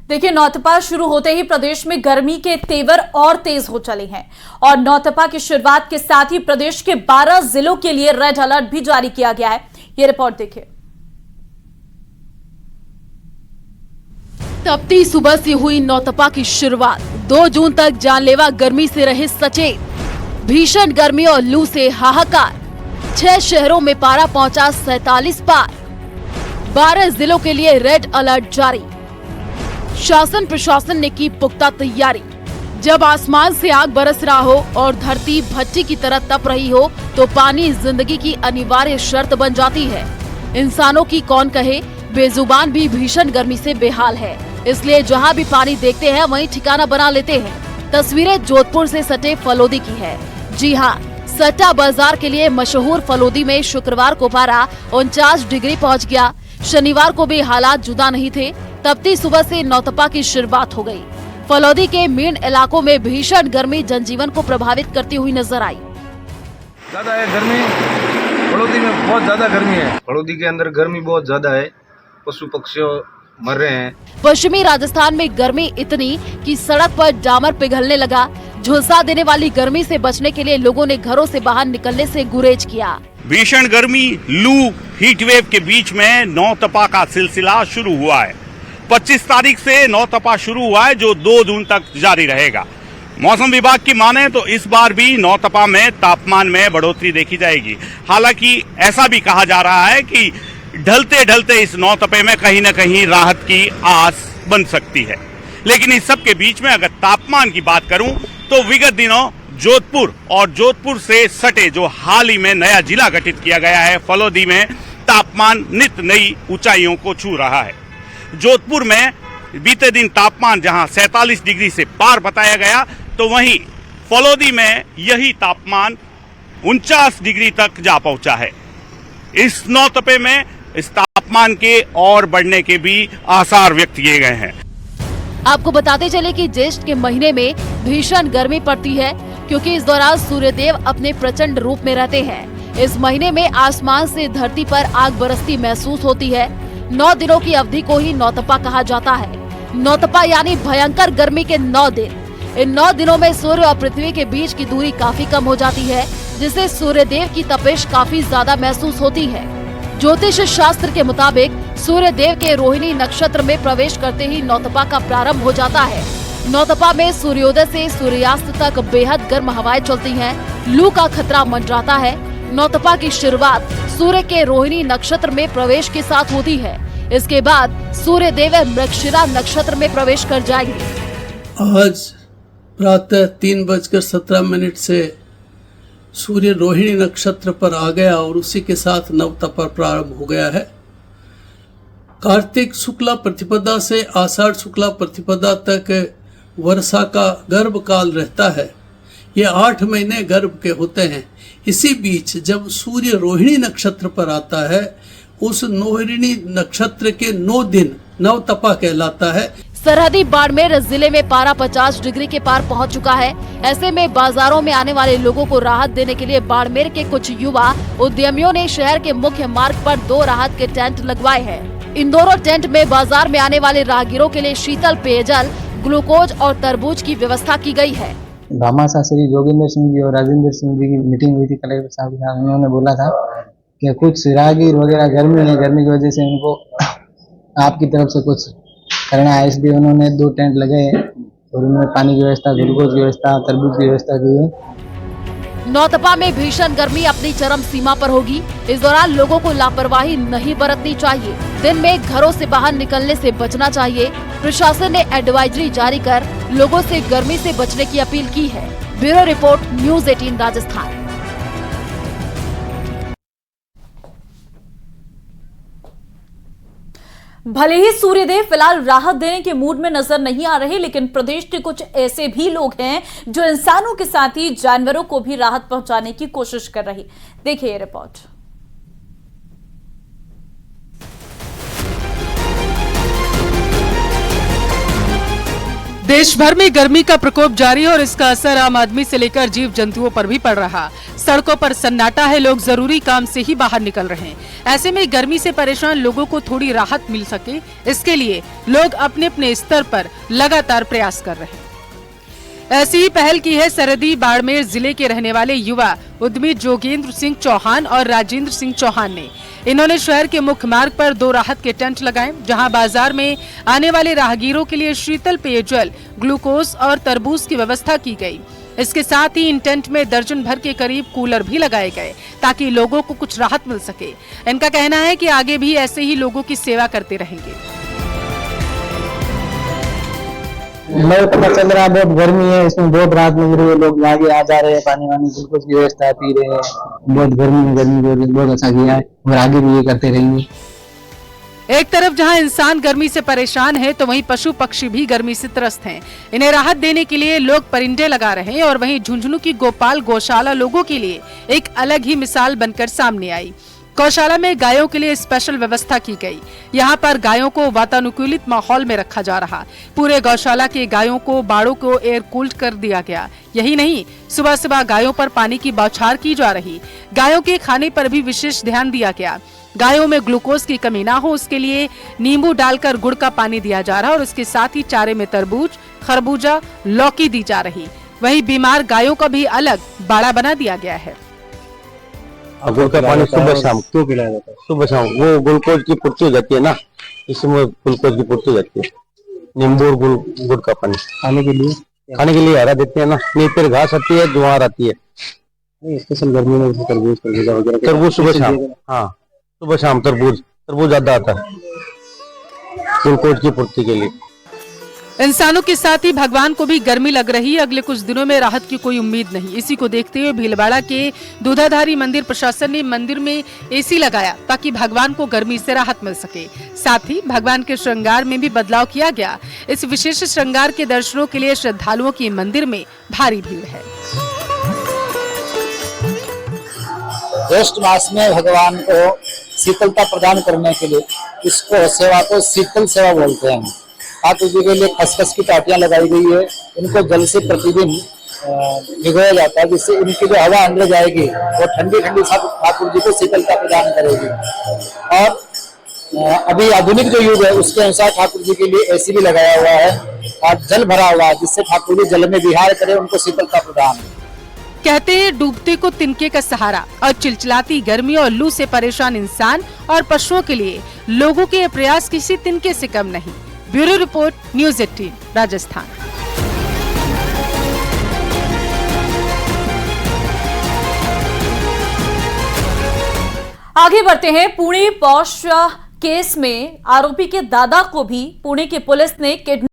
देखिए, नौतपा शुरू होते ही प्रदेश में गर्मी के तेवर और तेज हो चले हैं और नौतपा की शुरुआत के साथ ही प्रदेश के 12 जिलों के लिए रेड अलर्ट भी जारी किया गया है। ये रिपोर्ट देखिए। तपती सुबह से हुई नौतपा की शुरुआत 2 जून तक जानलेवा गर्मी से रहे सचेत। भीषण गर्मी और लू से हाहाकार। 6 शहरों में पारा पहुंचा 47 पार। 12 जिलों के लिए रेड अलर्ट जारी। शासन प्रशासन ने की पुख्ता तैयारी। जब आसमान से आग बरस रहा हो और धरती भट्टी की तरह तप रही हो तो पानी जिंदगी की अनिवार्य शर्त बन जाती है। इंसानों की कौन कहे, बेजुबान भी भीषण गर्मी से बेहाल है, इसलिए जहां भी पानी देखते हैं वहीं ठिकाना बना लेते हैं। तस्वीरें जोधपुर से सटे फलोदी की है। जी हाँ, सट्टा बाजार के लिए मशहूर फलोदी में शुक्रवार को पारा 49 डिग्री पहुँच गया। शनिवार को भी हालात जुदा नहीं थे। तपती सुबह से नौतपा की शुरुआत हो गई। फलोदी के मेन इलाकों में भीषण गर्मी जनजीवन को प्रभावित करती हुई नजर आई। ज्यादा है गर्मी, फलोदी में बहुत ज्यादा गर्मी है। फलोदी के अंदर गर्मी बहुत ज्यादा है, पशु पक्षी मर रहे हैं। पश्चिमी राजस्थान में गर्मी इतनी कि सड़क पर डामर पिघलने लगा। झुलसा देने वाली गर्मी से बचने के लिए लोगों ने घरों से बाहर निकलने से गुरेज किया। भीषण गर्मी, लू, हीट वेव के बीच में नौतपा का सिलसिला शुरू हुआ है। 25 तारीख से नौतपा शुरू हुआ है जो 2 जून तक जारी रहेगा। मौसम विभाग की माने तो इस बार भी नौतपा में तापमान में बढ़ोतरी देखी जाएगी। हालांकि ऐसा भी कहा जा रहा है कि ढलते ढलते इस नौतपे में कहीं न कहीं राहत की आस बन सकती है। लेकिन इस सब के बीच में अगर तापमान की बात करूं तो विगत दिनों जोधपुर और जोधपुर से सटे जो हाल ही में नया जिला गठित किया गया है फलोदी में तापमान नित नई ऊंचाइयों को छू रहा है। जोधपुर में बीते दिन तापमान जहां 47 डिग्री से पार बताया गया तो वहीं फलोदी में यही तापमान 49 डिग्री तक जा पहुंचा है। इस नौतपे में इस तापमान के और बढ़ने के भी आसार व्यक्त किए गए हैं। आपको बताते चले कि ज्येष्ठ के महीने में भीषण गर्मी पड़ती है क्योंकि इस दौरान सूर्यदेव अपने प्रचंड रूप में रहते हैं। इस महीने में आसमान से धरती पर आग बरसती महसूस होती है। 9 दिनों की अवधि को ही नौतपा कहा जाता है। नौतपा यानी भयंकर गर्मी के 9 दिन। इन 9 दिनों में सूर्य और पृथ्वी के बीच की दूरी काफी कम हो जाती है, जिससे सूर्यदेव की तपिश काफी ज्यादा महसूस होती है। ज्योतिष शास्त्र के मुताबिक सूर्यदेव के रोहिणी नक्षत्र में प्रवेश करते ही नौतपा का प्रारंभ हो जाता है। नौतपा में सूर्योदय से सूर्यास्त तक बेहद गर्म हवाएं चलती हैं। लू का खतरा मंडराता है। नौतपा की शुरुआत सूर्य के रोहिणी नक्षत्र में प्रवेश के साथ होती है। इसके बाद सूर्यदेव मृगशिरा नक्षत्र में प्रवेश कर जाएंगे। आज प्रातः 3:17 से सूर्य रोहिणी नक्षत्र पर आ गया और उसी के साथ नवतपा प्रारंभ हो गया है। कार्तिक शुक्ला प्रतिपदा से आषाढ़ शुक्ला प्रतिपदा तक वर्षा का गर्भ काल रहता है। ये 8 महीने गर्भ के होते हैं। इसी बीच जब सूर्य रोहिणी नक्षत्र पर आता है, उस रोहिणी नक्षत्र के 9 दिन नवतपा कहलाता है। सरहदी बाड़मेर जिले में पारा 50 डिग्री के पार पहुंच चुका है। ऐसे में बाजारों में आने वाले लोगों को राहत देने के लिए बाड़मेर के कुछ युवा उद्यमियों ने शहर के मुख्य मार्ग पर 2 राहत के टेंट लगवाए हैं। इन दोनों टेंट में बाजार में आने वाले राहगीरों के लिए शीतल पेयजल, ग्लूकोज और तरबूज की व्यवस्था की गई है। भामाशाह श्री जोगिंदर सिंह जी और राजेंद्र सिंह जी की मीटिंग हुई थी कलेक्टर साहब के साथ। उन्होंने बोला था कि कुछ राहगीर वगैरह गर्मी है, गर्मी की वजह से उनको आपकी तरफ से कुछ करना है, इसलिए उन्होंने 2 टेंट लगाए और उन्होंने पानी की व्यवस्था, ग्लूकोज की व्यवस्था, तरबूज की व्यवस्था की है। नौतपा में भीषण गर्मी अपनी चरम सीमा पर होगी। इस दौरान लोगों को लापरवाही नहीं बरतनी चाहिए। दिन में घरों से बाहर निकलने से बचना चाहिए। प्रशासन ने एडवाइजरी जारी कर लोगों से गर्मी से बचने की अपील की है। Bureau report, news 18 Rajasthan. भले ही सूर्यदेव फिलहाल राहत देने के मूड में नजर नहीं आ रहे, लेकिन प्रदेश के कुछ ऐसे भी लोग हैं जो इंसानों के साथ ही जानवरों को भी राहत पहुंचाने की कोशिश कर रहे। देखिए ये रिपोर्ट। देश भर में गर्मी का प्रकोप जारी है और इसका असर आम आदमी से लेकर जीव जंतुओं पर भी पड़ रहा। सड़कों पर सन्नाटा है, लोग जरूरी काम से ही बाहर निकल रहे हैं। ऐसे में गर्मी से परेशान लोगों को थोड़ी राहत मिल सके, इसके लिए लोग अपने अपने स्तर पर लगातार प्रयास कर रहे हैं। ऐसी ही पहल की है सरहदी बाड़मेर जिले के रहने वाले युवा उद्यमी जोगेंद्र सिंह चौहान और राजेंद्र सिंह चौहान ने। इन्होंने शहर के मुख्य मार्ग पर 2 राहत के टेंट लगाए, जहां बाजार में आने वाले राहगीरों के लिए शीतल पेयजल, ग्लूकोज और तरबूज की व्यवस्था की गई। इसके साथ ही इन टेंट में दर्जन भर के करीब कूलर भी लगाए गए ताकि लोगों को कुछ राहत मिल सके। इनका कहना है कि आगे भी ऐसे ही लोगों की सेवा करते रहेंगे। मैं पता चल रहा है बहुत गर्मी है, इसमें बहुत राहत मिल रही है। लोग आगे आ जा रहे हैं, पानी वानी ग्लूकोज की व्यवस्था पी रहे हैं। बहुत गर्मी बहुत अच्छा किया है और आगे भी ये करते रहेंगे। एक तरफ जहां इंसान गर्मी से परेशान है तो वहीं पशु पक्षी भी गर्मी से त्रस्त हैं। इन्हें राहत देने के लिए लोग परिंदे लगा रहे हैं और वहीं झुंझुनू की गोपाल गौशाला लोगों के लिए एक अलग ही मिसाल बनकर सामने आई। गौशाला में गायों के लिए स्पेशल व्यवस्था की गई। यहाँ पर गायों को वातानुकूलित माहौल में रखा जा रहा। पूरे गौशाला के गायों को बाड़ों को एयर कूल्ड कर दिया गया। यही नहीं, सुबह सुबह गायों पर पानी की बौछार की जा रही। गायों के खाने पर भी विशेष ध्यान दिया गया। गायों में ग्लूकोज की कमी ना हो, उसके लिए नींबू डालकर गुड़ का पानी दिया जा रहा और उसके साथ ही चारे में तरबूज, खरबूजा, लौकी दी जा रही। वहीं बीमार गायों का भी अलग बाड़ा बना दिया गया है। गुड़ का पानी सुबह शाम क्यों पिलाया जाता है? सुबह शाम वो ग्लूकोज की पूर्ति हो जाती है ना, इसमें ग्लूकोज की पूर्ति हो जाती है। नींबू और गुड़ का पानी खाने के लिए हरा देते हैं ना, नहीं फिर घास आती है, ज्वार आती है। स्पेशल गर्मी में तरबूज सुबह शाम, हाँ सुबह शाम तरबूज ज्यादा आता है ग्लूकोज की पूर्ति के लिए। इंसानों के साथ ही भगवान को भी गर्मी लग रही है। अगले कुछ दिनों में राहत की कोई उम्मीद नहीं। इसी को देखते हुए भीलवाड़ा के दूधाधारी मंदिर प्रशासन ने मंदिर में एसी लगाया ताकि भगवान को गर्मी से राहत मिल सके। साथ ही भगवान के श्रृंगार में भी बदलाव किया गया। इस विशेष श्रृंगार के दर्शनों के लिए श्रद्धालुओं की मंदिर में भारी भीड़ है। ज्येष्ठ मास में भगवान को शीतलता प्रदान करने के लिए इसको सेवा को शीतल सेवा बोलते हैं। ठाकुर जी के लिए खसखस की टाटियां लगाई गई है। इनको जल से प्रतिदिन भिगोया जाता है, जिससे इनकी जो हवा अंदर जाएगी वो ठंडी ठंडी ठाकुर जी को शीतलता प्रदान करेगी। और अभी आधुनिक जो युग है उसके अनुसार ठाकुर जी के लिए एसी भी लगाया हुआ है और जल भरा हुआ है, जिससे ठाकुर जी जल में विहार करें, उनको शीतलता प्रदान। कहते हैं डूबते को तिनके का सहारा, और चिलचिलाती गर्मी और लू से परेशान इंसान और पशुओं के लिए लोगों के प्रयास किसी तिनके से कम नहीं। Bureau report, news 18 Rajasthan. आगे बढ़ते हैं। पुणे पॉश केस में आरोपी के दादा को भी पुणे की पुलिस ने किडनैप